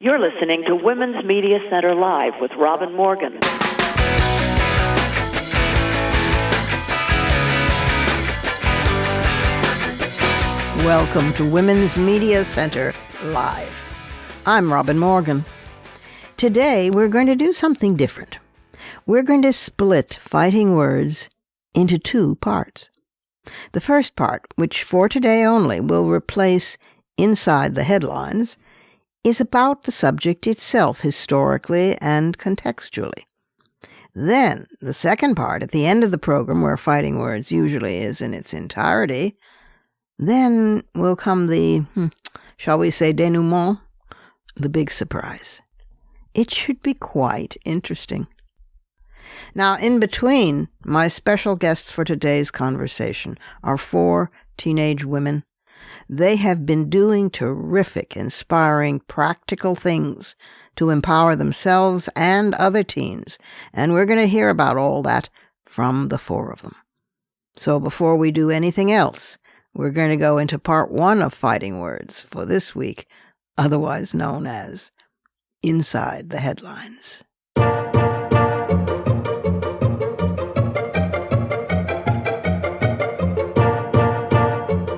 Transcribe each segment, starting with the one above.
You're listening to Women's Media Center Live with Robin Morgan. Welcome to Women's Media Center Live. I'm Robin Morgan. Today we're going to do something different. We're going to split Fighting Words into two parts. The first part, which for today only will replace Inside the Headlines, is about the subject itself historically and contextually. Then, the second part, at the end of the program, where Fighting Words usually is in its entirety, then will come the, shall we say, denouement, the big surprise. It should be quite interesting. Now, in between, my special guests for today's conversation are 4 teenage women. They have been doing terrific, inspiring, practical things to empower themselves and other teens, and we're going to hear about all that from the 4 of them. So before we do anything else, we're going to go into part 1 of Fighting Words for this week, otherwise known as Inside the Headlines.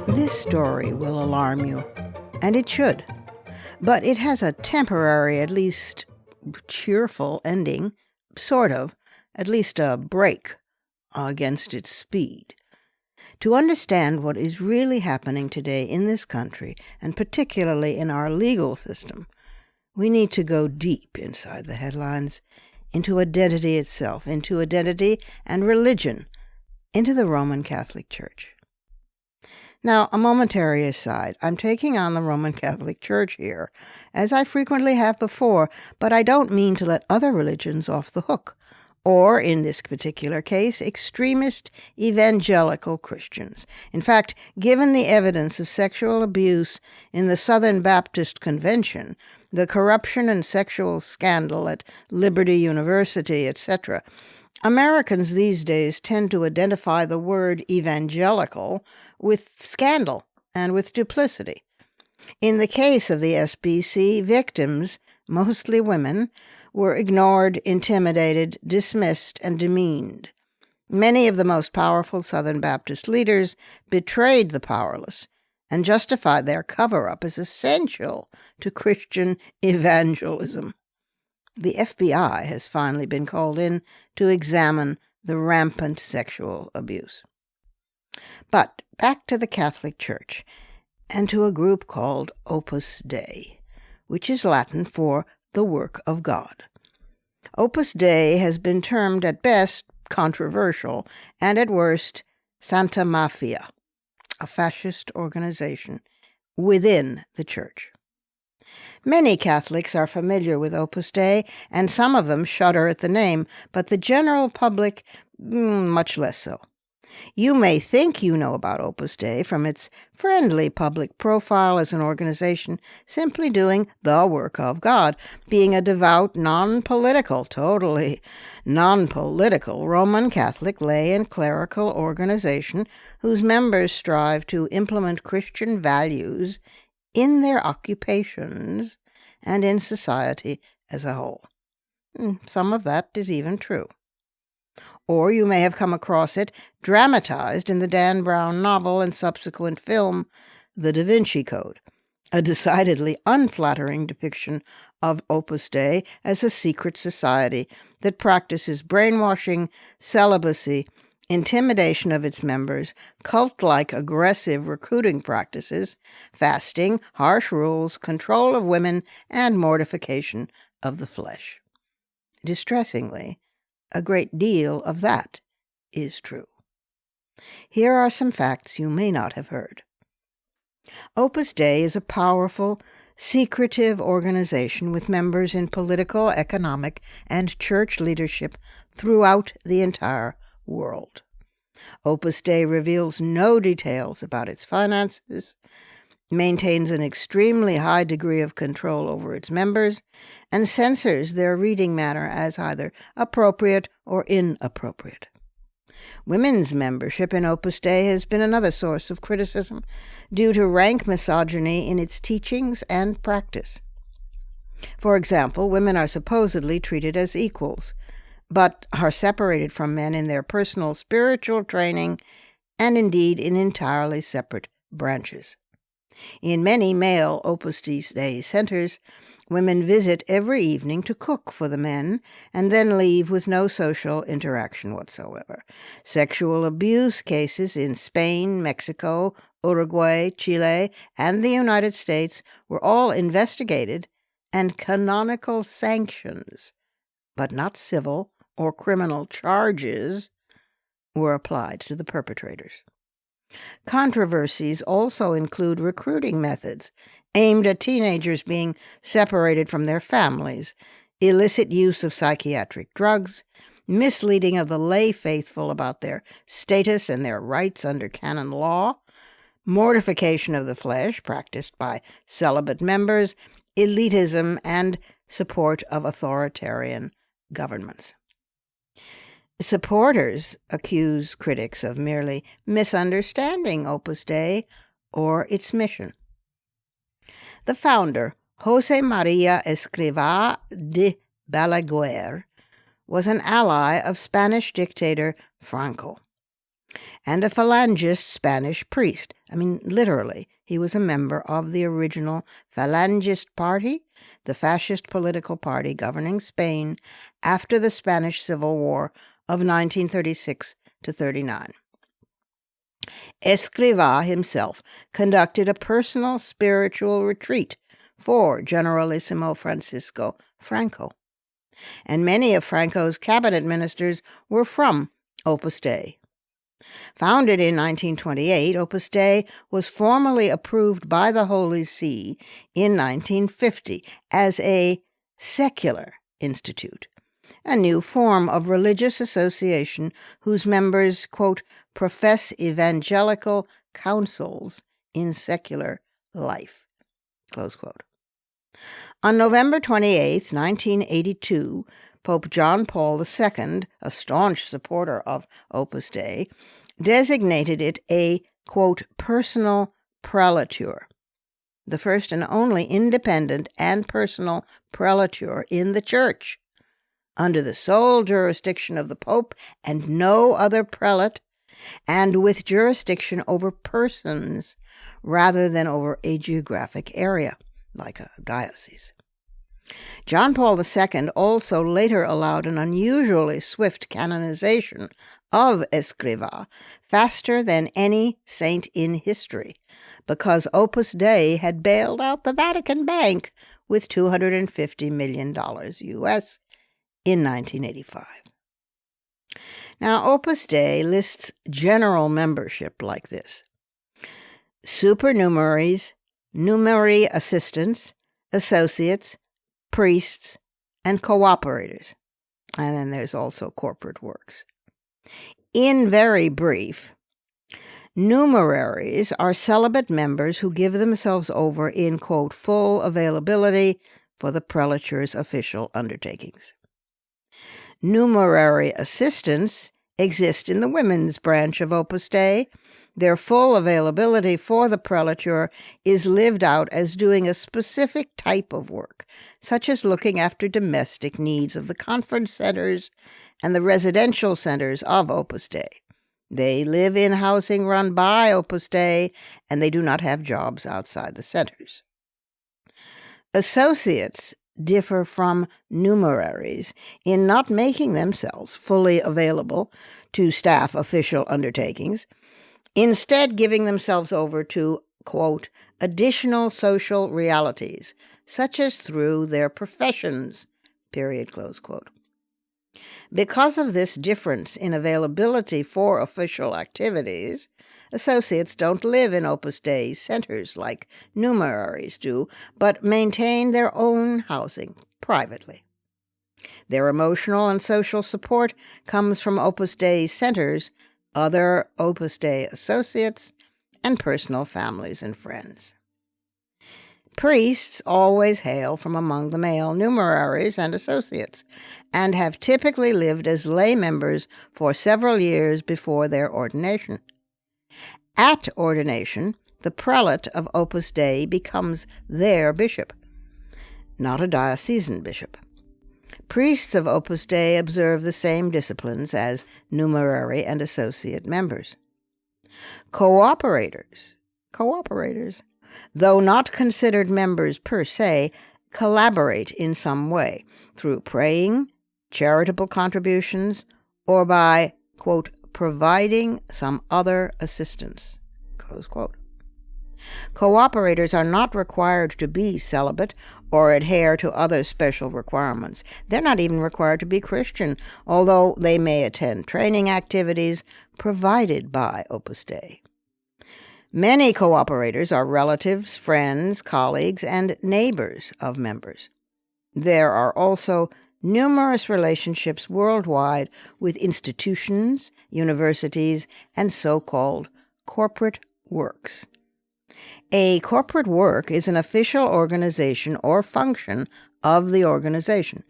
This story will alarm you, and it should, but it has a temporary, at least cheerful ending, sort of, at least a break against its speed. To understand what is really happening today in this country, and particularly in our legal system, we need to go deep inside the headlines, into identity itself, into identity and religion, into the Roman Catholic Church. Now, a momentary aside, I'm taking on the Roman Catholic Church here, as I frequently have before, but I don't mean to let other religions off the hook, or, in this particular case, extremist evangelical Christians. In fact, given the evidence of sexual abuse in the Southern Baptist Convention, the corruption and sexual scandal at Liberty University, etc., Americans these days tend to identify the word evangelical with scandal and with duplicity. In the case of the SBC, victims, mostly women, were ignored, intimidated, dismissed, and demeaned. Many of the most powerful Southern Baptist leaders betrayed the powerless and justified their cover-up as essential to Christian evangelism. The FBI has finally been called in to examine the rampant sexual abuse. But back to the Catholic Church, and to a group called Opus Dei, which is Latin for the work of God. Opus Dei has been termed at best controversial, and at worst Santa Mafia, a fascist organization within the Church. Many Catholics are familiar with Opus Dei, and some of them shudder at the name, but the general public, much less so. You may think you know about Opus Dei from its friendly public profile as an organization simply doing the work of God, being a devout, totally non-political Roman Catholic lay and clerical organization whose members strive to implement Christian values in their occupations and in society as a whole. Some of that is even true. Or you may have come across it dramatized in the Dan Brown novel and subsequent film, The Da Vinci Code, a decidedly unflattering depiction of Opus Dei as a secret society that practices brainwashing, celibacy, intimidation of its members, cult-like aggressive recruiting practices, fasting, harsh rules, control of women, and mortification of the flesh. Distressingly, a great deal of that is true. Here are some facts you may not have heard. Opus Dei is a powerful, secretive organization with members in political, economic, and church leadership throughout the entire world. Opus Dei reveals no details about its finances, maintains an extremely high degree of control over its members, and censors their reading matter as either appropriate or inappropriate. Women's membership in Opus Dei has been another source of criticism due to rank misogyny in its teachings and practice. For example, women are supposedly treated as equals, but are separated from men in their personal spiritual training and indeed in entirely separate branches. In many male Opus Dei centers, women visit every evening to cook for the men and then leave with no social interaction whatsoever. Sexual abuse cases in Spain, Mexico, Uruguay, Chile, and the United States were all investigated, and canonical sanctions, but not civil or criminal charges, were applied to the perpetrators. Controversies also include recruiting methods aimed at teenagers being separated from their families, illicit use of psychiatric drugs, misleading of the lay faithful about their status and their rights under canon law, mortification of the flesh practiced by celibate members, elitism, and support of authoritarian governments. Supporters accuse critics of merely misunderstanding Opus Dei or its mission. The founder, José María Escrivá de Balaguer, was an ally of Spanish dictator Franco and a Falangist Spanish priest. Literally, he was a member of the original Falangist Party, the fascist political party governing Spain after the Spanish Civil War of 1936 to 39. Escrivá himself conducted a personal spiritual retreat for Generalissimo Francisco Franco, and many of Franco's cabinet ministers were from Opus Dei. Founded in 1928, Opus Dei was formally approved by the Holy See in 1950 as a secular institute, a new form of religious association whose members, quote, profess evangelical counsels in secular life, close quote. On November 28, 1982, Pope John Paul II, a staunch supporter of Opus Dei, designated it a, quote, personal prelature, the first and only independent and personal prelature in the Church, under the sole jurisdiction of the Pope and no other prelate, and with jurisdiction over persons rather than over a geographic area, like a diocese. John Paul II also later allowed an unusually swift canonization of Escrivá, faster than any saint in history, because Opus Dei had bailed out the Vatican Bank with $250 million U.S. in 1985. Now, Opus Dei lists general membership like this: supernumeraries, numerary assistants, associates, priests, and cooperators. And then there's also corporate works. In very brief, numeraries are celibate members who give themselves over in, quote, full availability for the prelature's official undertakings. Numerary assistants exist in the women's branch of Opus Dei. Their full availability for the prelature is lived out as doing a specific type of work, such as looking after domestic needs of the conference centers and the residential centers of Opus Dei. They live in housing run by Opus Dei, and they do not have jobs outside the centers. Associates differ from numeraries in not making themselves fully available to staff official undertakings, instead giving themselves over to, quote, additional social realities, such as through their professions, period, close quote. Because of this difference in availability for official activities, associates don't live in Opus Dei centers like numeraries do, but maintain their own housing privately. Their emotional and social support comes from Opus Dei centers, other Opus Dei associates, and personal families and friends. Priests always hail from among the male numeraries and associates, and have typically lived as lay members for several years before their ordination. At ordination, the prelate of Opus Dei becomes their bishop. not a diocesan bishop. Priests of Opus Dei observe the same disciplines as numerary and associate members. Cooperators, though not considered members per se, collaborate in some way through praying, charitable contributions, or by, quote, providing some other assistance, close quote. Cooperators are not required to be celibate or adhere to other special requirements. They're not even required to be Christian, although they may attend training activities provided by Opus Dei. Many cooperators are relatives, friends, colleagues, and neighbors of members. There are also numerous relationships worldwide with institutions, universities, and so-called corporate works. A corporate work is an official organization or function of the organization,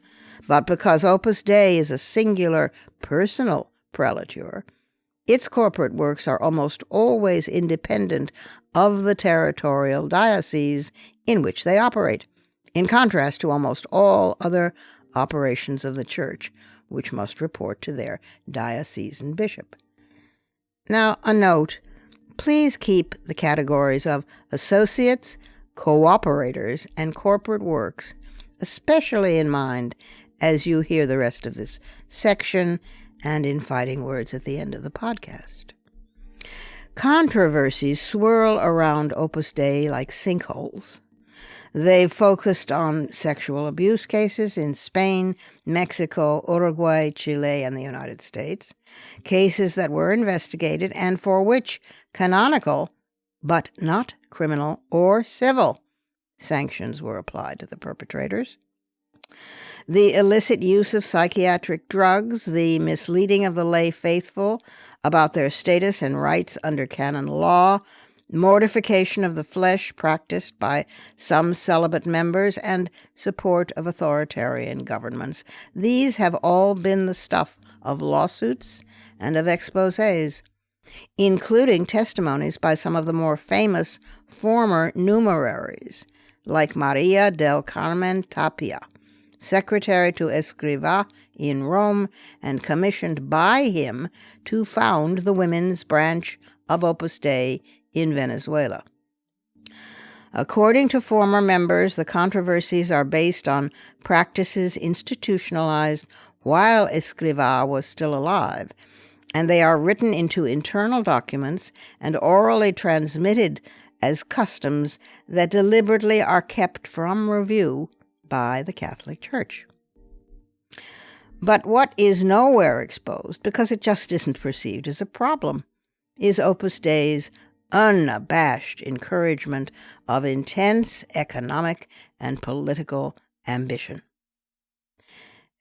but because Opus Dei is a singular, personal prelature, its corporate works are almost always independent of the territorial diocese in which they operate, in contrast to almost all other operations of the Church, which must report to their diocesan bishop. Now, a note. Please keep the categories of associates, cooperators, and corporate works especially in mind as you hear the rest of this section and in fighting words at the end of the podcast. Controversies swirl around Opus Dei like sinkholes. They've focused on sexual abuse cases in Spain, Mexico, Uruguay, Chile, and the United States, cases that were investigated and for which canonical, but not criminal or civil, sanctions were applied to the perpetrators. The illicit use of psychiatric drugs, the misleading of the lay faithful about their status and rights under canon law, mortification of the flesh practiced by some celibate members, and support of authoritarian governments. These have all been the stuff of lawsuits and of exposés, including testimonies by some of the more famous former numeraries, like Maria del Carmen Tapia, secretary to Escrivá in Rome and commissioned by him to found the women's branch of Opus Dei in Venezuela. According to former members, the controversies are based on practices institutionalized while Escrivá was still alive, and they are written into internal documents and orally transmitted as customs that deliberately are kept from review by the Catholic Church. But what is nowhere exposed, because it just isn't perceived as a problem, is Opus Dei's unabashed encouragement of intense economic and political ambition.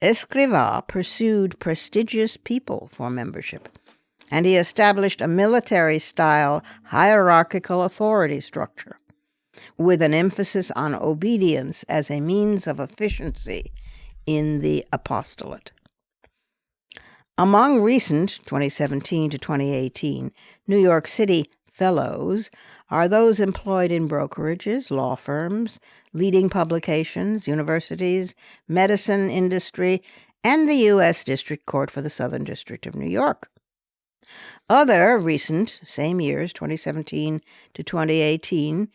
Escrivá pursued prestigious people for membership, and he established a military-style hierarchical authority structure, with an emphasis on obedience as a means of efficiency in the apostolate. Among recent 2017 to 2018 New York City fellows are those employed in brokerages, law firms, leading publications, universities, medicine industry, and the U.S. District Court for the Southern District of New York. Other recent, same years, 2017 to 2018,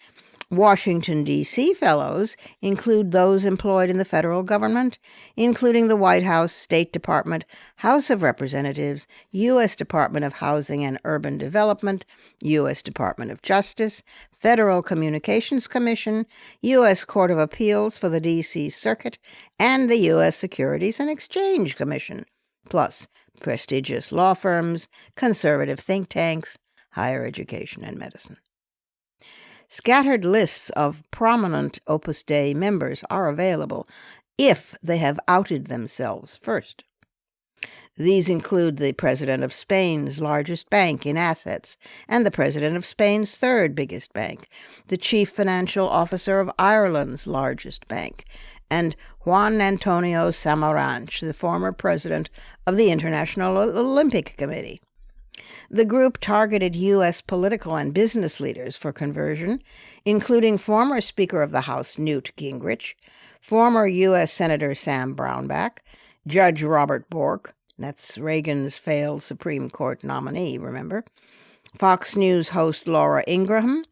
Washington, D.C. fellows include those employed in the federal government, including the White House, State Department, House of Representatives, U.S. Department of Housing and Urban Development, U.S. Department of Justice, Federal Communications Commission, U.S. Court of Appeals for the D.C. Circuit, and the U.S. Securities and Exchange Commission, plus prestigious law firms, conservative think tanks, higher education, and medicine. Scattered lists of prominent Opus Dei members are available if they have outed themselves first. These include the president of Spain's largest bank in assets and the president of Spain's third biggest bank, the chief financial officer of Ireland's largest bank, and Juan Antonio Samaranch, the former president of the International Olympic Committee. The group targeted U.S. political and business leaders for conversion, including former Speaker of the House Newt Gingrich, former U.S. Senator Sam Brownback, Judge Robert Bork, that's Reagan's failed Supreme Court nominee, remember? Fox News host Laura Ingraham,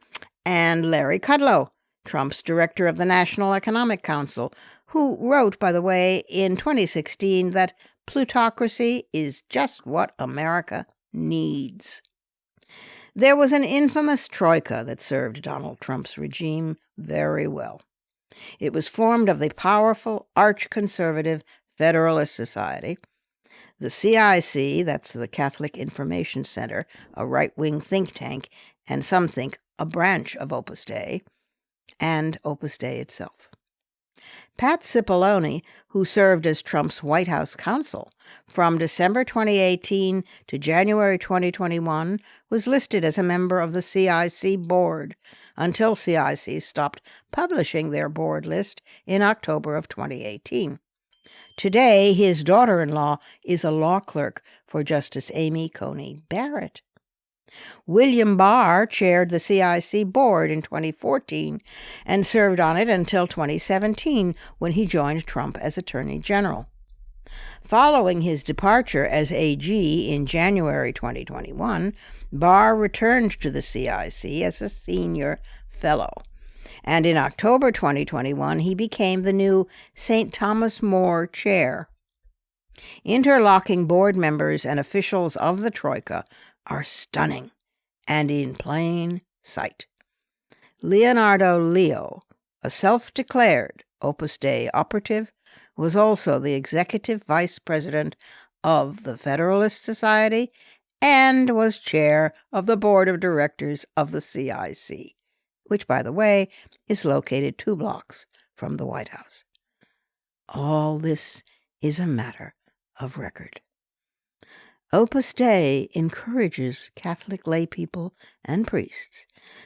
and Larry Kudlow, Trump's director of the National Economic Council, who wrote, by the way, in 2016 that plutocracy is just what America needs. There was an infamous troika that served Donald Trump's regime very well. It was formed of the powerful, arch-conservative Federalist Society, the CIC, that's the Catholic Information Center, a right-wing think tank, and some think a branch of Opus Dei, and Opus Dei itself. Pat Cipollone, who served as Trump's White House counsel from December 2018 to January 2021, was listed as a member of the CIC board until CIC stopped publishing their board list in October of 2018. Today, his daughter-in-law is a law clerk for Justice Amy Coney Barrett. William Barr chaired the CIC board in 2014 and served on it until 2017 when he joined Trump as Attorney General. Following his departure as AG in January 2021, Barr returned to the CIC as a senior fellow. And in October 2021, he became the new St. Thomas More chair. Interlocking board members and officials of the Troika are stunning and in plain sight. Leonardo Leo, a self-declared Opus Dei operative, was also the executive vice president of the Federalist Society and was chair of the board of directors of the CIC, which, by the way, is located 2 blocks from the White House. All this is a matter of record. Opus Dei encourages Catholic laypeople and priests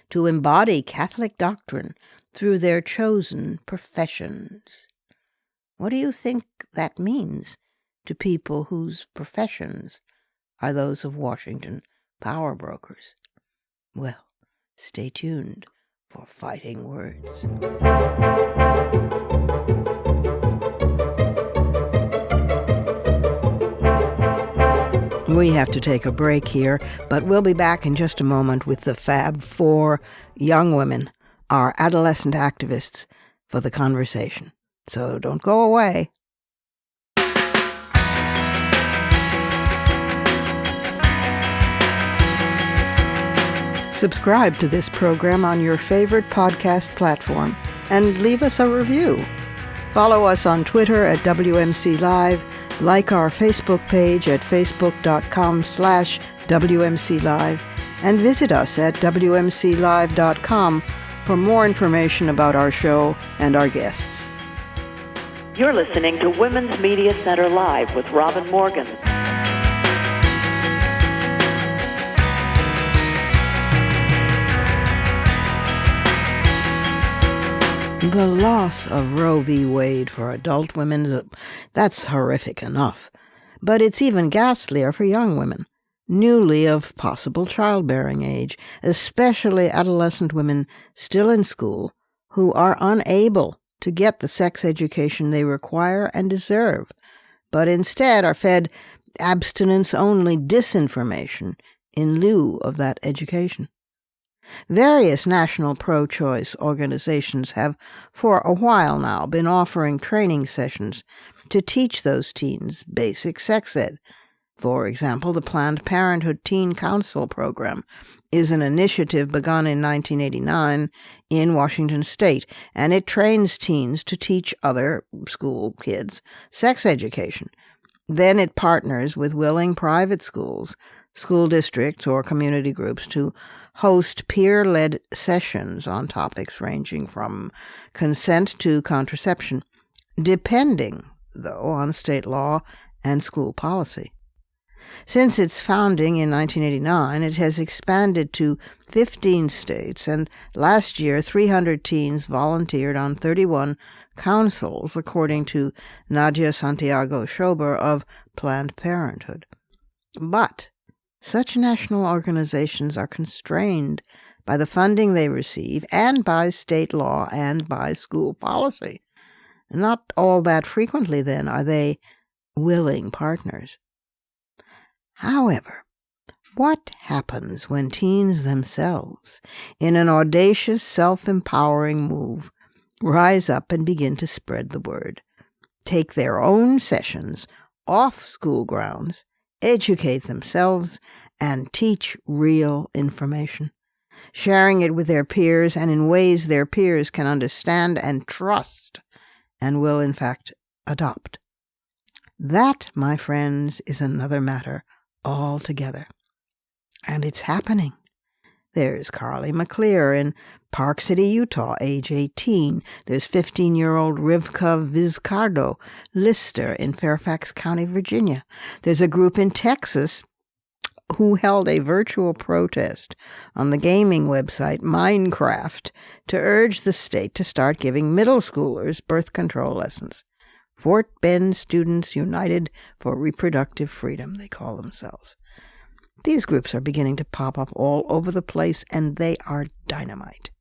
to embody Catholic doctrine through their chosen professions. What do you think that means to people whose professions are those of Washington power brokers? Well, stay tuned for Fighting Words. We have to take a break here, but we'll be back in just a moment with the Fab Four young women, our adolescent activists, for the conversation. So don't go away. Subscribe to this program on your favorite podcast platform and leave us a review. Follow us on Twitter at WMC Live, like our Facebook page at facebook.com/WMC Live, and visit us at WMCLive.com for more information about our show and our guests. You're listening to Women's Media Center Live with Robin Morgan. The loss of Roe v. Wade for adult women, that's horrific enough. But it's even ghastlier for young women, newly of possible childbearing age, especially adolescent women still in school who are unable to get the sex education they require and deserve, but instead are fed abstinence-only disinformation in lieu of that education. Various national pro-choice organizations have for a while now been offering training sessions to teach those teens basic sex ed. For example, the Planned Parenthood Teen Council Program is an initiative begun in 1989 in Washington state, and it trains teens to teach other school kids sex education. Then it partners with willing private schools, school districts, or community groups to host peer-led sessions on topics ranging from consent to contraception, depending, though, on state law and school policy. Since its founding in 1989, it has expanded to 15 states, and last year 300 teens volunteered on 31 councils, according to Nadia Santiago-Schober of Planned Parenthood. But such national organizations are constrained by the funding they receive and by state law and by school policy. Not all that frequently, then, are they willing partners. However, what happens when teens themselves, in an audacious, self-empowering move, rise up and begin to spread the word, take their own sessions off school grounds, educate themselves, and teach real information, sharing it with their peers and in ways their peers can understand and trust and will, in fact, adopt? That, my friends, is another matter altogether. And it's happening. There's Carly McClear in Park City, Utah, age 18. There's 15-year-old Rivka Vizcardo Lister in Fairfax County, Virginia. There's a group in Texas who held a virtual protest on the gaming website Minecraft to urge the state to start giving middle schoolers birth control lessons. Fort Bend Students United for Reproductive Freedom, they call themselves. These groups are beginning to pop up all over the place, and they are dynamite.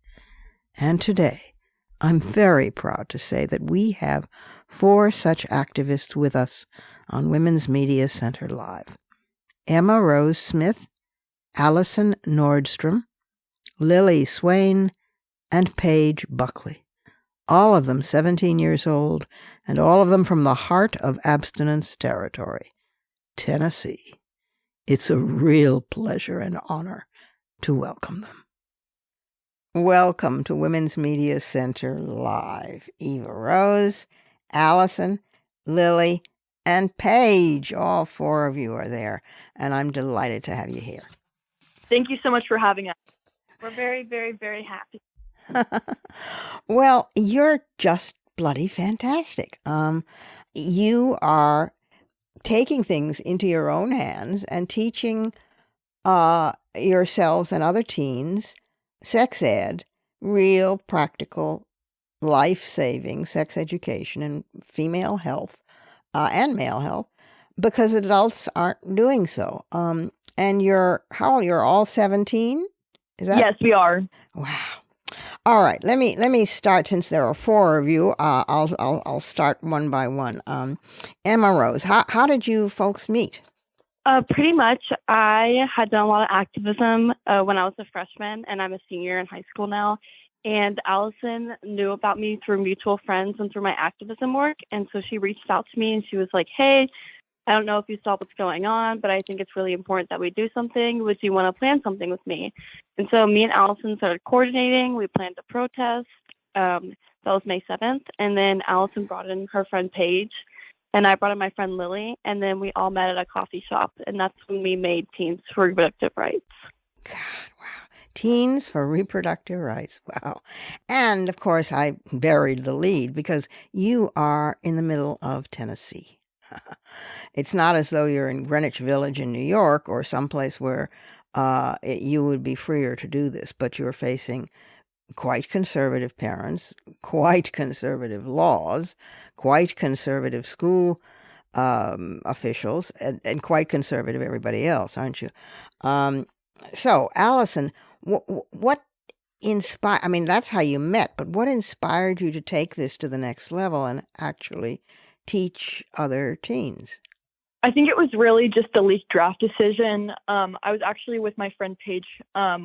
And today, I'm very proud to say that we have 4 such activists with us on Women's Media Center Live. Emma Rose Smith, Alyson Nordstrom, Lily Swain, and Paige Buckley. All of them 17 years old, and all of them from the heart of abstinence territory, Tennessee. It's a real pleasure and honor to welcome them. Welcome to Women's Media Center Live. Eva Rose, Alyson, Lily, and Paige. All 4 of you are there, and I'm delighted to have you here. Thank you so much for having us. We're very, very, very happy. Well, you're just bloody fantastic. You are taking things into your own hands and teaching yourselves and other teens sex ed, real practical life-saving sex education and female health and male health, because adults aren't doing so. And you're all 17? Is that? Yes, we are. Wow. All right, let me start. Since there are 4 of you, I'll start one by one. Emma Rose, how did you folks meet? Pretty much, I had done a lot of activism when I was a freshman, and I'm a senior in high school now. And Alyson knew about me through mutual friends and through my activism work, and so she reached out to me and she was like, "Hey, I don't know if you saw what's going on, but I think it's really important that we do something. Would you want to plan something with me?" And so me and Alyson started coordinating. We planned a protest. That was May 7th. And then Alyson brought in her friend Paige, and I brought in my friend Lily. And then we all met at a coffee shop. And that's when we made Teens for Reproductive Rights. God, wow. Teens for Reproductive Rights. Wow. And, of course, I buried the lead because you are in the middle of Tennessee. It's not as though you're in Greenwich Village in New York or someplace where you would be freer to do this, but you're facing quite conservative parents, quite conservative laws, quite conservative school officials, and quite conservative everybody else, aren't you? So, Alyson, what inspired, I mean, that's how you met, but what inspired you to take this to the next level and actually teach other teens? I think it was really just a leaked draft decision. I was actually with my friend Paige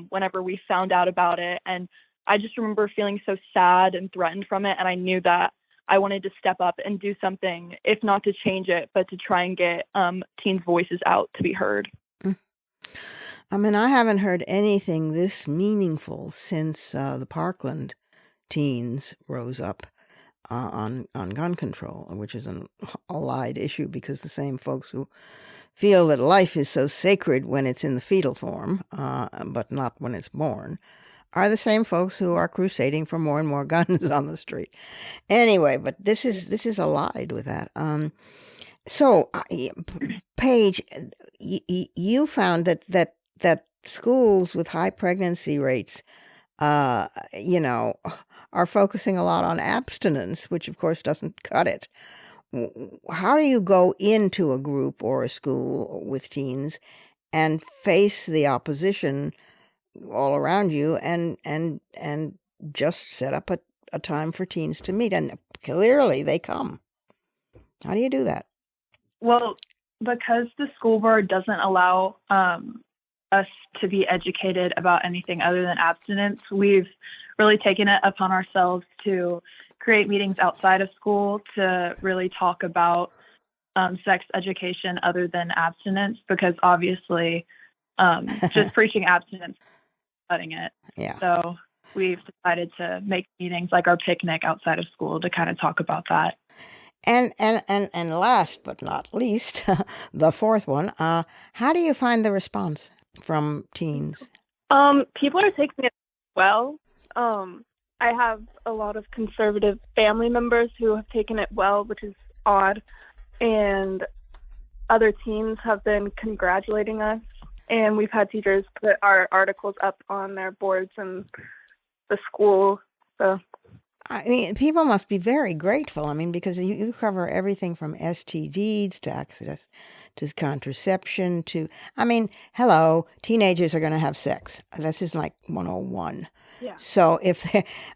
whenever we found out about it, and I just remember feeling so sad and threatened from it, and I knew that I wanted to step up and do something, if not to change it, but to try and get teens' voices out to be heard. I mean, I haven't heard anything this meaningful since the Parkland teens rose up on gun control, which is an allied issue because the same folks who feel that life is so sacred when it's in the fetal form, but not when it's born, are the same folks who are crusading for more and more guns on the street. Anyway, but this is allied with that. So, Paige, you found that schools with high pregnancy rates, are focusing a lot on abstinence, which of course doesn't cut it. How do you go into a group or a school with teens and face the opposition all around you and just set up a time for teens to meet, and clearly they come. How do you do that? Well, because the school board doesn't allow us to be educated about anything other than abstinence, we've really taken it upon ourselves to create meetings outside of school to really talk about sex education other than abstinence, because obviously just preaching abstinence is cutting it. Yeah. So we've decided to make meetings like our picnic outside of school to kind of talk about that. And last but not least, the fourth one, how do you find the response from teens? People are taking it well. I have a lot of conservative family members who have taken it well, which is odd. And other teens have been congratulating us. And we've had teachers put our articles up on their boards in the school. So I mean, people must be very grateful. I mean, because you cover everything from STDs to access to contraception to, I mean, hello, teenagers are going to have sex. This is like 101. Yeah. So if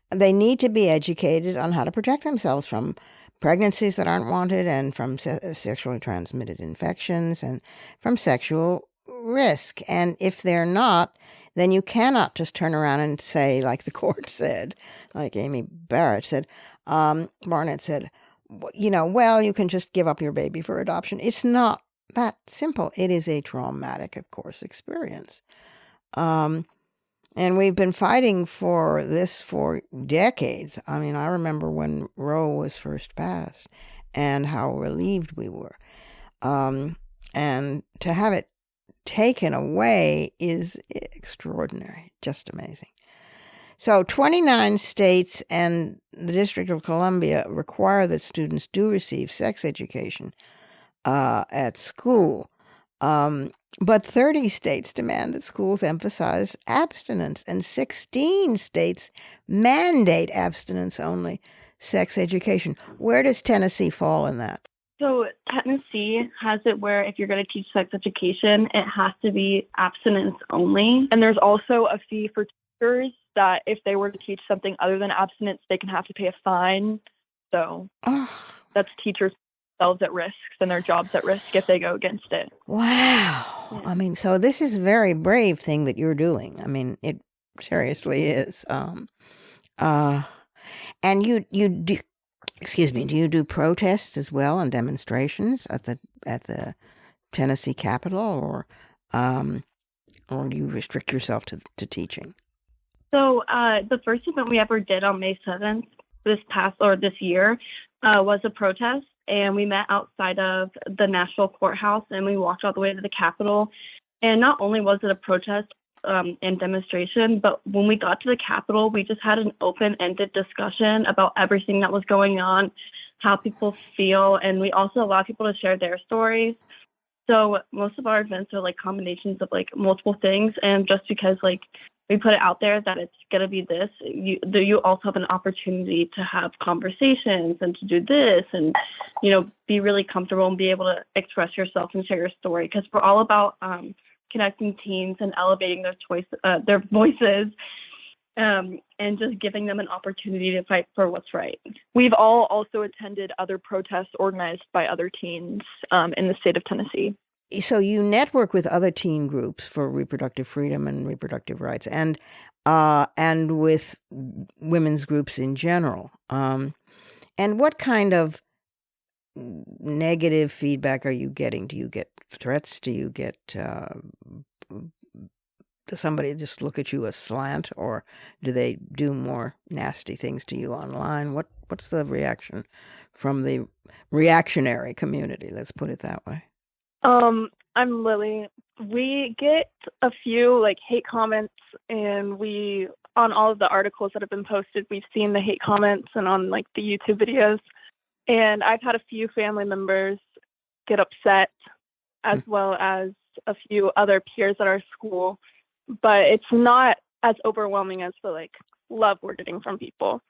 they need to be educated on how to protect themselves from pregnancies that aren't wanted and from sexually transmitted infections and from sexual risk. And if they're not, then you cannot just turn around and say, like the court said, like Amy Barnett said, well, you can just give up your baby for adoption. It's not that simple. It is a traumatic, of course, experience. And we've been fighting for this for decades. I mean, I remember when Roe was first passed and how relieved we were. And to have it taken away is extraordinary, just amazing. So 29 states and the District of Columbia require that students do receive sex education at school. But 30 states demand that schools emphasize abstinence, and 16 states mandate abstinence-only sex education. Where does Tennessee fall in that? So Tennessee has it where if you're going to teach sex education, it has to be abstinence only. And there's also a fee for teachers that if they were to teach something other than abstinence, they can have to pay a fine. So that's teachers themselves at risk and their jobs at risk if they go against it. Wow. Yeah. I mean, so this is a very brave thing that you're doing. I mean, it seriously is. And you do, do you do protests as well and demonstrations at the Tennessee Capitol, or do you restrict yourself to teaching? So the first event we ever did on May 7th this year was a protest, and we met outside of the National Courthouse, and we walked all the way to the Capitol. And not only was it a protest and demonstration, but when we got to the Capitol, we just had an open-ended discussion about everything that was going on, how people feel, and we also allow people to share their stories. So most of our events are like combinations of like multiple things, and just because like we put it out there that it's going to be this, you also have an opportunity to have conversations and to do this and, be really comfortable and be able to express yourself and share your story. Because we're all about connecting teens and elevating their voices and just giving them an opportunity to fight for what's right. We've all also attended other protests organized by other teens in the state of Tennessee. So you network with other teen groups for reproductive freedom and reproductive rights, and with women's groups in general. And what kind of negative feedback are you getting? Do you get threats? Do you get does somebody just look at you aslant, or do they do more nasty things to you online? What's the reaction from the reactionary community? Let's put it that way. I'm Lily. We get a few like hate comments, and on all of the articles that have been posted, we've seen the hate comments and on like the YouTube videos. And I've had a few family members get upset, as well as a few other peers at our school, but it's not as overwhelming as the like love we're getting from people.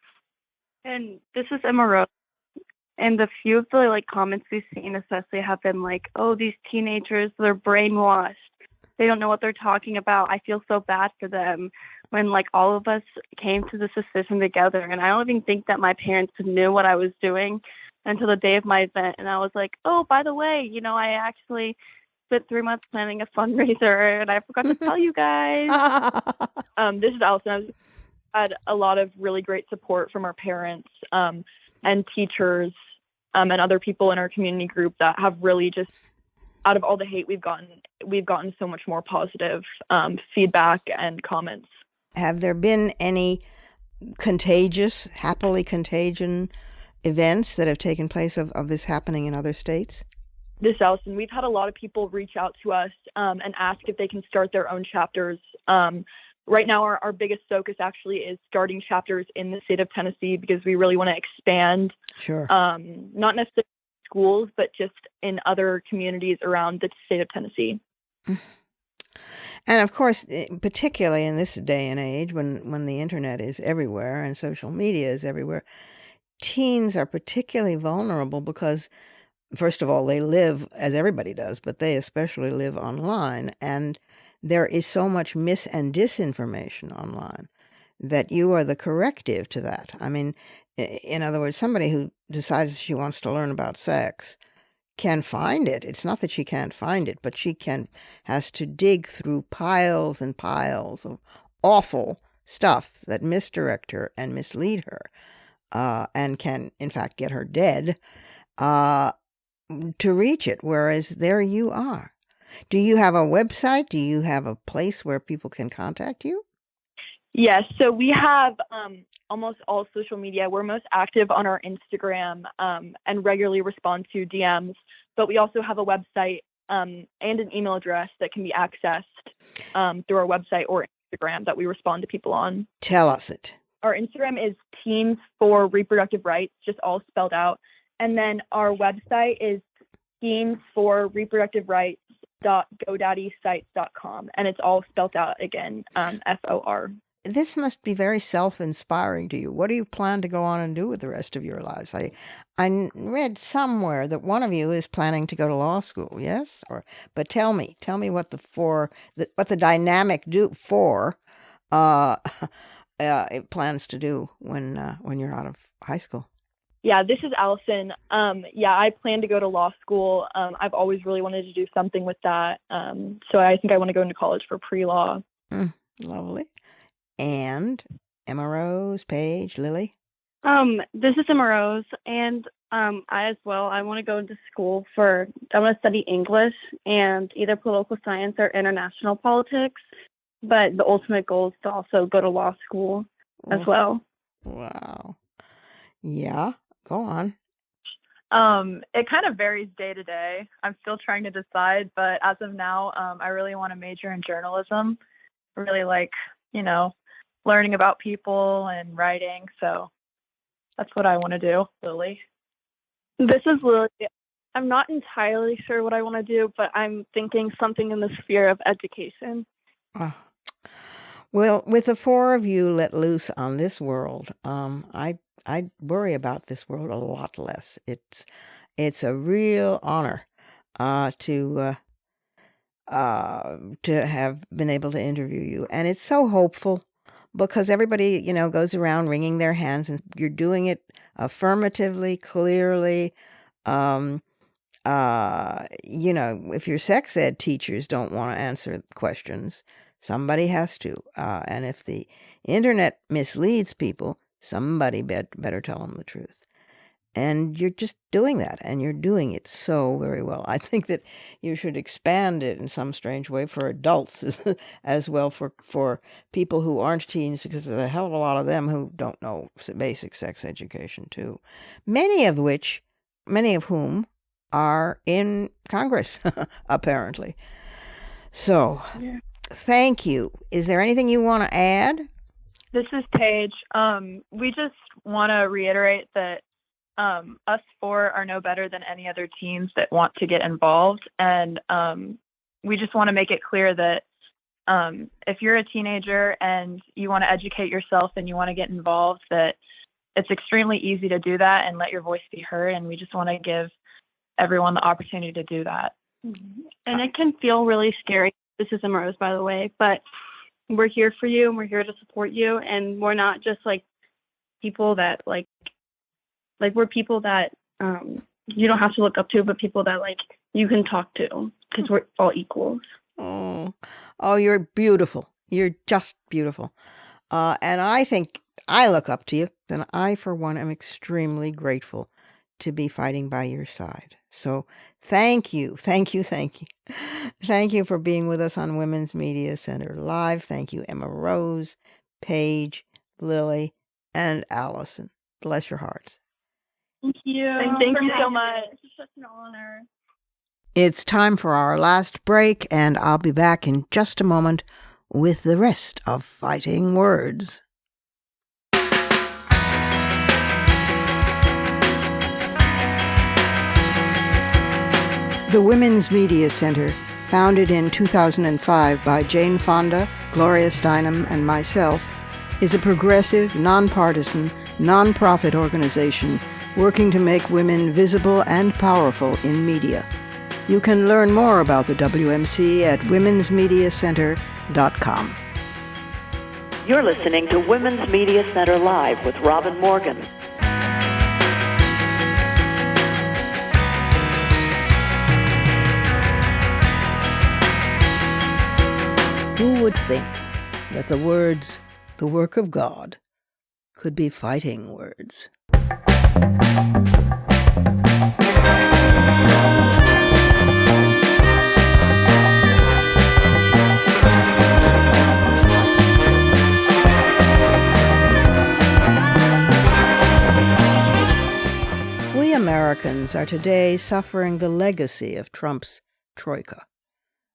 And this is Emma Rose. And a few of the like comments we've seen especially have been like, oh, these teenagers, they're brainwashed. They don't know what they're talking about. I feel so bad for them. when like all of us came to this decision together. And I don't even think that my parents knew what I was doing until the day of my event. And I was like, oh, by the way, I actually spent 3 months planning a fundraiser and I forgot to tell you guys. This is Alyson. I had a lot of really great support from our parents and teachers and other people in our community group that have really just, out of all the hate we've gotten so much more positive feedback and comments. Have there been any happily contagion events that have taken place of this happening in other states? This, Alyson, we've had a lot of people reach out to us and ask if they can start their own chapters. Right now, our biggest focus actually is starting chapters in the state of Tennessee because we really want to expand. Sure. Not necessarily schools, but just in other communities around the state of Tennessee. And of course, particularly in this day and age when the internet is everywhere and social media is everywhere, teens are particularly vulnerable because, first of all, they live, as everybody does, but they especially live online. And there is so much mis and disinformation online that you are the corrective to that. I mean, in other words, somebody who decides she wants to learn about sex can find it. It's not that she can't find it, but she has to dig through piles and piles of awful stuff that misdirect her and mislead her, and can, in fact, get her dead to reach it, whereas there you are. Do you have a website? Do you have a place where people can contact you? Yes, so we have almost all social media. We're most active on our Instagram and regularly respond to DMs, but we also have a website and an email address that can be accessed through our website or Instagram that we respond to people on. Tell us it. Our Instagram is Teens for Reproductive Rights, just all spelled out. And then our website is teensforreproductiverights.godaddysite.com, and it's all spelled out again, FOR. This must be very self-inspiring to you. What do you plan to go on and do with the rest of your lives? I read somewhere that one of you is planning to go to law school. Yes, but tell me what the dynamic it plans to do when you're out of high school. Yeah, this is Alyson. I plan to go to law school. I've always really wanted to do something with that. So I think I want to go into college for pre-law. Lovely. And Emma Rose, Paige, Lily? This is Emma Rose, and I as well. I want to go into school I want to study English and either political science or international politics. But the ultimate goal is to also go to law school as well. Wow. Yeah, go on. It kind of varies day to day. I'm still trying to decide, but as of now, I really want to major in journalism. I really like, learning about people and writing. So that's what I want to do. Lily. This is Lily. I'm not entirely sure what I want to do, but I'm thinking something in the sphere of education. Well, with the four of you let loose on this world, I worry about this world a lot less. It's a real honor to have been able to interview you, and it's so hopeful because everybody goes around wringing their hands, and you're doing it affirmatively, clearly. If your sex ed teachers don't want to answer questions, somebody has to. And if the internet misleads people, somebody better tell them the truth. And you're just doing that, and you're doing it so very well. I think that you should expand it in some strange way for adults as well, for people who aren't teens, because there's a hell of a lot of them who don't know basic sex education too. Many of whom are in Congress, apparently. So, yeah. Thank you. Is there anything you want to add? This is Paige. We just want to reiterate that us four are no better than any other teens that want to get involved. And we just want to make it clear that if you're a teenager and you want to educate yourself and you want to get involved, that it's extremely easy to do that and let your voice be heard. And we just want to give everyone the opportunity to do that. And it can feel really scary. This is Emma Rose, by the way, but we're here for you and we're here to support you. And we're not just like people that like we're people that you don't have to look up to, but people that like you can talk to because we're all equals. Oh, you're beautiful. You're just beautiful. And I think I look up to you, and I, for one, am extremely grateful to be fighting by your side. So thank you, thank you, thank you. Thank you for being with us on Women's Media Center Live. Thank you, Emma Rose, Paige, Lily, and Alyson. Bless your hearts. Thank you. Thank you so much. It's such an honor. It's time for our last break, and I'll be back in just a moment with the rest of Fighting Words. The Women's Media Center, founded in 2005 by Jane Fonda, Gloria Steinem, and myself, is a progressive, nonpartisan, nonprofit organization working to make women visible and powerful in media. You can learn more about the WMC at womensmediacenter.com. You're listening to Women's Media Center Live with Robin Morgan. Who would think that the words, the work of God, could be fighting words? We Americans are today suffering the legacy of Trump's troika.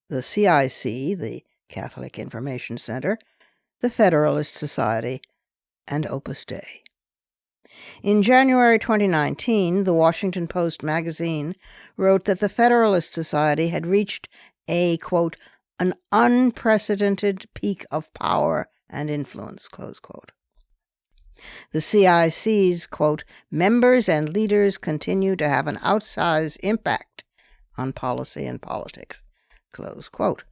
The CIC, the Catholic Information Center, the Federalist Society, and Opus Dei. In January 2019, the Washington Post magazine wrote that the Federalist Society had reached a, quote, an unprecedented peak of power and influence, close quote. The CIC's, quote, members and leaders continue to have an outsized impact on policy and politics, close quote.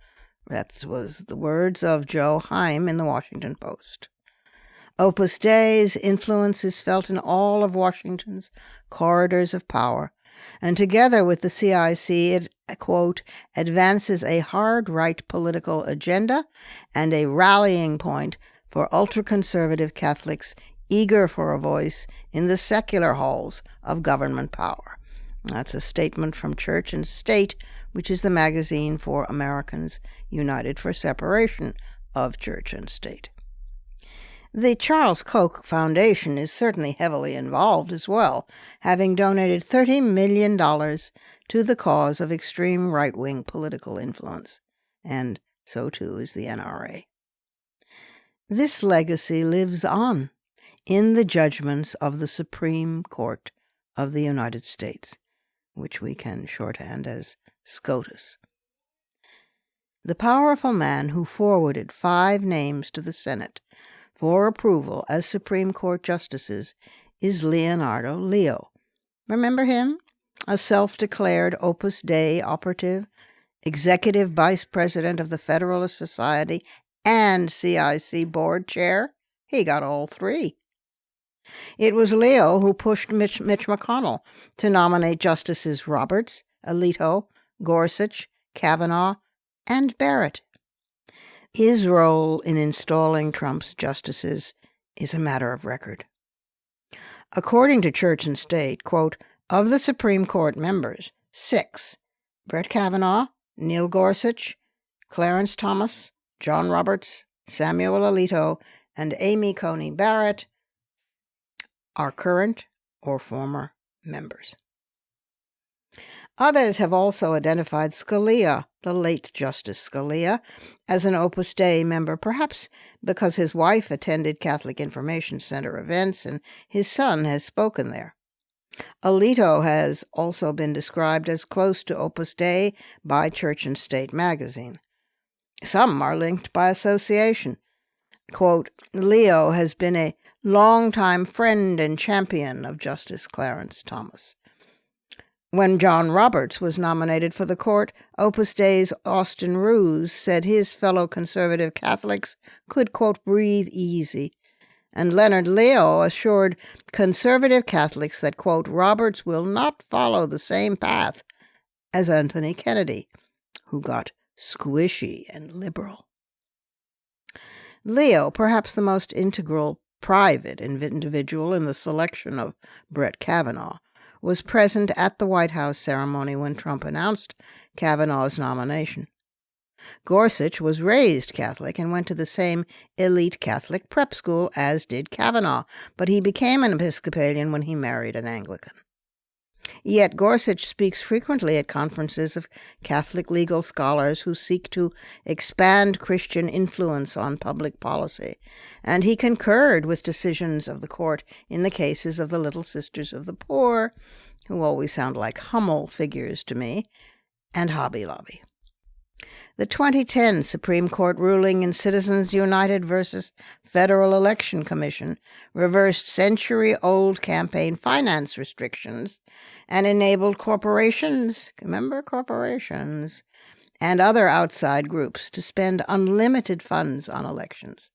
That was the words of Joe Heim in the Washington Post. Opus Dei's influence is felt in all of Washington's corridors of power, and together with the CIC, it, quote, advances a hard-right political agenda and a rallying point for ultra-conservative Catholics eager for a voice in the secular halls of government power. That's a statement from Church and State, which is the magazine for Americans united for separation of church and state. The Charles Koch Foundation is certainly heavily involved as well, having donated $30 million to the cause of extreme right-wing political influence, and so too is the NRA. This legacy lives on in the judgments of the Supreme Court of the United States, which we can shorthand as SCOTUS. The powerful man who forwarded 5 names to the Senate for approval as Supreme Court justices is Leonardo Leo. Remember him? A self-declared Opus Dei operative, executive vice president of the Federalist Society, and CIC board chair. He got all 3. It was Leo who pushed Mitch McConnell to nominate Justices Roberts, Alito, Gorsuch, Kavanaugh, and Barrett. His role in installing Trump's justices is a matter of record. According to Church and State, quote, of the Supreme Court members, 6, Brett Kavanaugh, Neil Gorsuch, Clarence Thomas, John Roberts, Samuel Alito, and Amy Coney Barrett, are current or former members. Others have also identified Scalia, the late Justice Scalia, as an Opus Dei member, perhaps because his wife attended Catholic Information Center events and his son has spoken there. Alito has also been described as close to Opus Dei by Church and State magazine. Some are linked by association. Quote, Leo has been a longtime friend and champion of Justice Clarence Thomas. When John Roberts was nominated for the court, Opus Dei's Austin Ruse said his fellow conservative Catholics could, quote, breathe easy. And Leonard Leo assured conservative Catholics that, quote, Roberts will not follow the same path as Anthony Kennedy, who got squishy and liberal. Leo, perhaps the most integral private individual in the selection of Brett Kavanaugh, was present at the White House ceremony when Trump announced Kavanaugh's nomination. Gorsuch was raised Catholic and went to the same elite Catholic prep school as did Kavanaugh, but he became an Episcopalian when he married an Anglican. Yet Gorsuch speaks frequently at conferences of Catholic legal scholars who seek to expand Christian influence on public policy, and he concurred with decisions of the court in the cases of the Little Sisters of the Poor, who always sound like Hummel figures to me, and Hobby Lobby. The 2010 Supreme Court ruling in Citizens United versus Federal Election Commission reversed century-old campaign finance restrictions and enabled corporations, remember corporations, and other outside groups to spend unlimited funds on elections.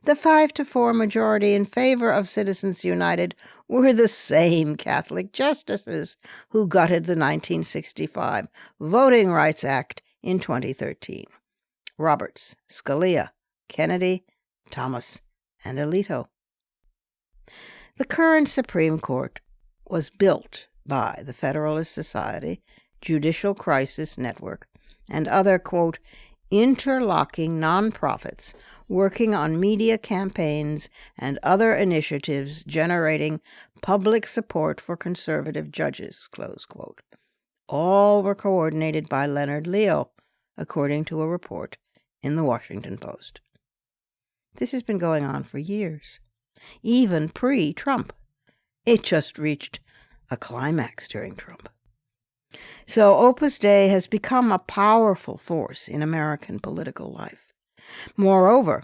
The 5-4 majority in favor of Citizens United were the same Catholic justices who gutted the 1965 Voting Rights Act in 2013. Roberts, Scalia, Kennedy, Thomas, and Alito. The current Supreme Court was built by the Federalist Society, Judicial Crisis Network, and other, quote, interlocking nonprofits working on media campaigns and other initiatives generating public support for conservative judges, close quote. All were coordinated by Leonard Leo, according to a report in the Washington Post. This has been going on for years, even pre-Trump. It just reached a climax during Trump. So Opus Dei has become a powerful force in American political life. Moreover,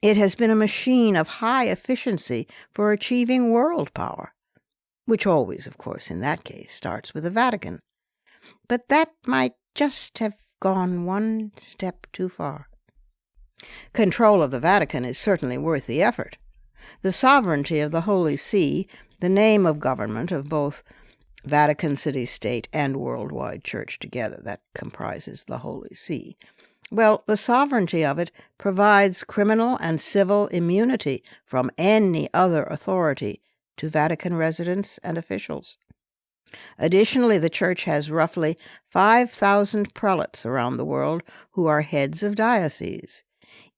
it has been a machine of high efficiency for achieving world power, which always, of course, in that case, starts with the Vatican. But that might just have gone one step too far. Control of the Vatican is certainly worth the effort. The sovereignty of the Holy See, the name of government of both Vatican City State and worldwide church together, that comprises the Holy See. Well, the sovereignty of it provides criminal and civil immunity from any other authority to Vatican residents and officials. Additionally, the Church has roughly 5,000 prelates around the world who are heads of dioceses.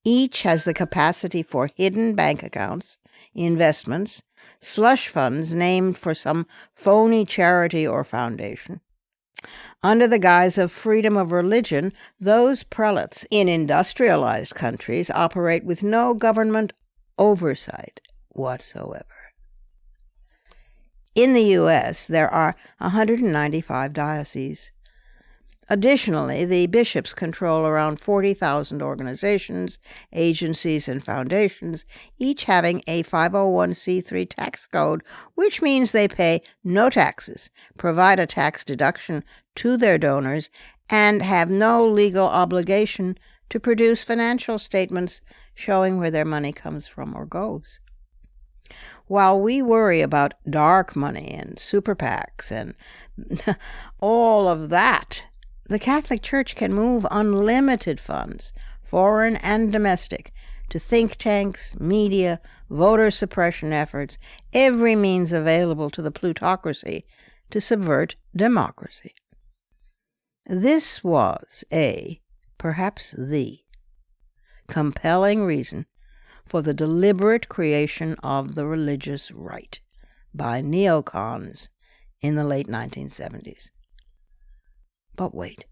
Each has the capacity for hidden bank accounts, investments, slush funds named for some phony charity or foundation. Under the guise of freedom of religion, those prelates in industrialized countries operate with no government oversight whatsoever. In the U.S., there are 195 dioceses. Additionally, the bishops control around 40,000 organizations, agencies, and foundations, each having a 501c3 tax code, which means they pay no taxes, provide a tax deduction to their donors, and have no legal obligation to produce financial statements showing where their money comes from or goes. While we worry about dark money and super PACs and all of that, the Catholic Church can move unlimited funds, foreign and domestic, to think tanks, media, voter suppression efforts, every means available to the plutocracy to subvert democracy. This was perhaps the compelling reason for the deliberate creation of the religious right by neocons in the late 1970s. But wait,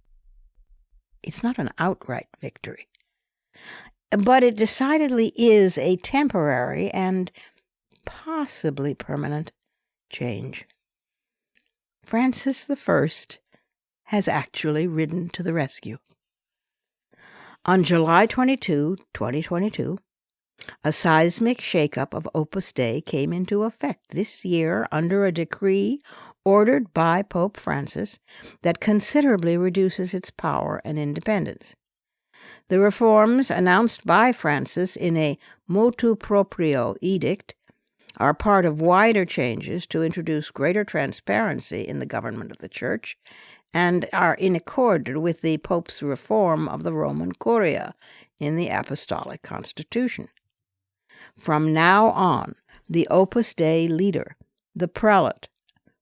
it's not an outright victory. But it decidedly is a temporary and possibly permanent change. Francis I has actually ridden to the rescue. On July 22, 2022, A seismic shakeup of Opus Dei came into effect this year under a decree ordered by Pope Francis that considerably reduces its power and independence. The reforms announced by Francis in a motu proprio edict are part of wider changes to introduce greater transparency in the government of the Church and are in accord with the Pope's reform of the Roman Curia in the Apostolic Constitution. From now on, the Opus Dei leader, the prelate,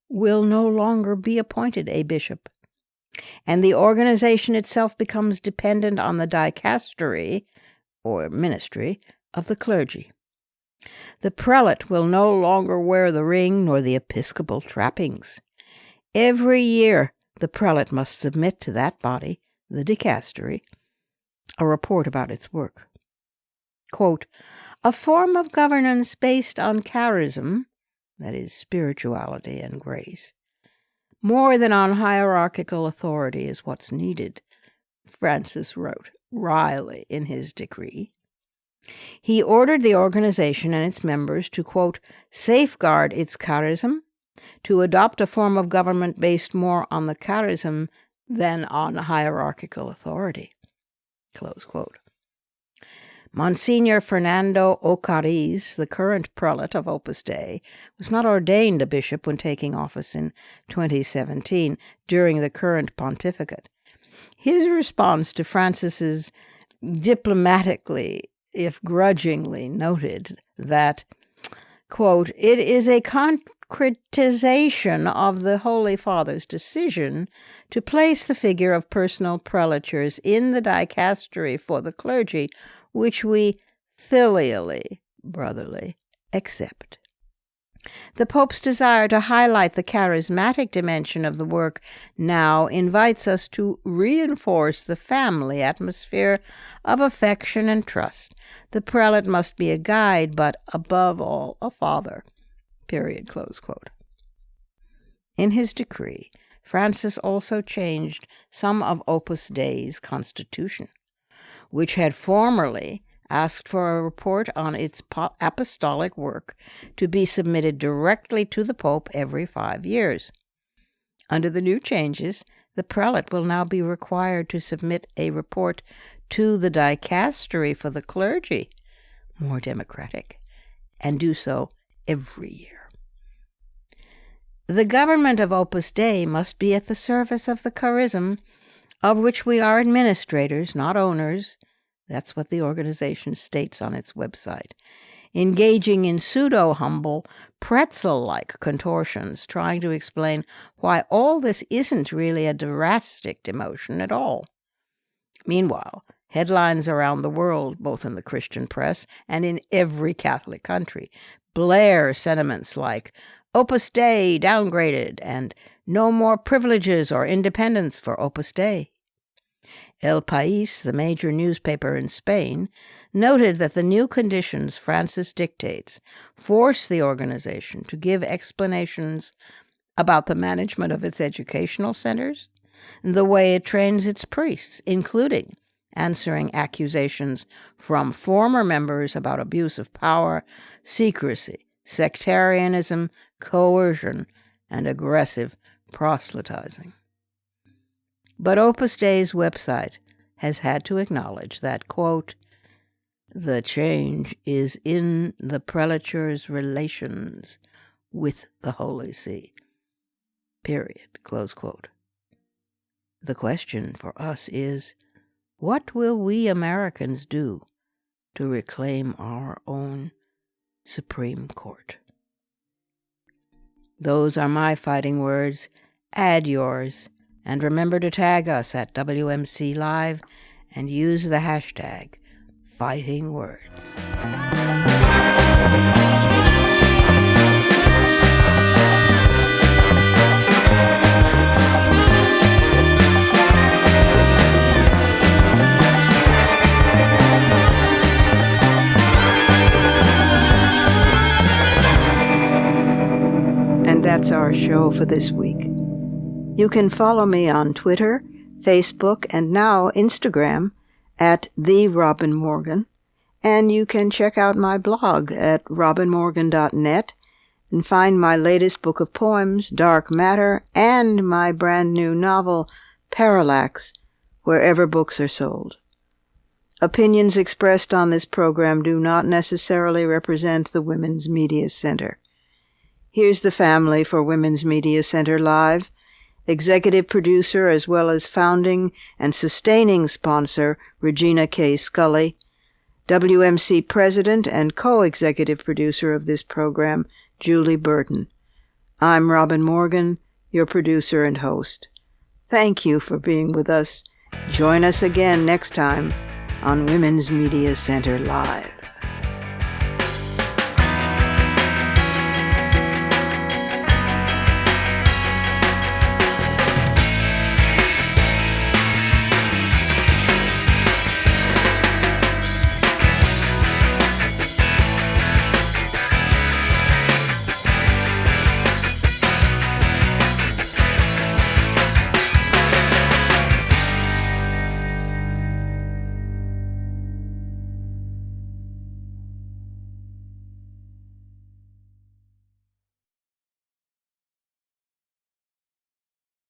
will no longer be appointed a bishop, and the organization itself becomes dependent on the dicastery, or ministry, of the clergy. The prelate will no longer wear the ring nor the episcopal trappings. Every year, the prelate must submit to that body, the dicastery, a report about its work. Quote, a form of governance based on charism, that is, spirituality and grace, more than on hierarchical authority is what's needed, Francis wrote wryly in his decree. He ordered the organization and its members to, quote, safeguard its charism, to adopt a form of government based more on the charism than on hierarchical authority, close quote. Monsignor Fernando Ocariz, the current prelate of Opus Dei, was not ordained a bishop when taking office in 2017 during the current pontificate. His response to Francis's diplomatically, if grudgingly, noted that, quote, it is a concretization of the Holy Father's decision to place the figure of personal prelatures in the dicastery for the clergy, which we filially, brotherly, accept. The Pope's desire to highlight the charismatic dimension of the work now invites us to reinforce the family atmosphere of affection and trust. The prelate must be a guide, but above all, a father. Period, close quote. In his decree, Francis also changed some of Opus Dei's constitution, which had formerly asked for a report on its apostolic work to be submitted directly to the Pope every 5 years. Under the new changes, the prelate will now be required to submit a report to the dicastery for the clergy, more democratic, and do so every year. The government of Opus Dei must be at the service of the charism of which we are administrators, not owners. That's what the organization states on its website. Engaging in pseudo-humble, pretzel-like contortions, trying to explain why all this isn't really a drastic demotion at all. Meanwhile, headlines around the world, both in the Christian press and in every Catholic country, blare sentiments like Opus Dei downgraded and no more privileges or independence for Opus Dei. El País, the major newspaper in Spain, noted that the new conditions Francis dictates force the organization to give explanations about the management of its educational centers, the way it trains its priests, including answering accusations from former members about abuse of power, secrecy, sectarianism, coercion, and aggressive proselytizing. But Opus Dei's website has had to acknowledge that, quote, the change is in the prelature's relations with the Holy See, period, close quote. The question for us is, what will we Americans do to reclaim our own Supreme Court? Those are my fighting words. Add yours. And remember to tag us at WMC Live and use the hashtag #FightingWords. And that's our show for this week. You can follow me on Twitter, Facebook, and now Instagram at @TheRobinMorgan, And you can check out my blog at robinmorgan.net and find my latest book of poems, Dark Matter, and my brand new novel, Parallax, wherever books are sold. Opinions expressed on this program do not necessarily represent the Women's Media Center. Here's the family for Women's Media Center Live. Executive producer as well as founding and sustaining sponsor, Regina K. Scully. WMC president and co-executive producer of this program, Julie Burton. I'm Robin Morgan, your producer and host. Thank you for being with us. Join us again next time on Women's Media Center Live.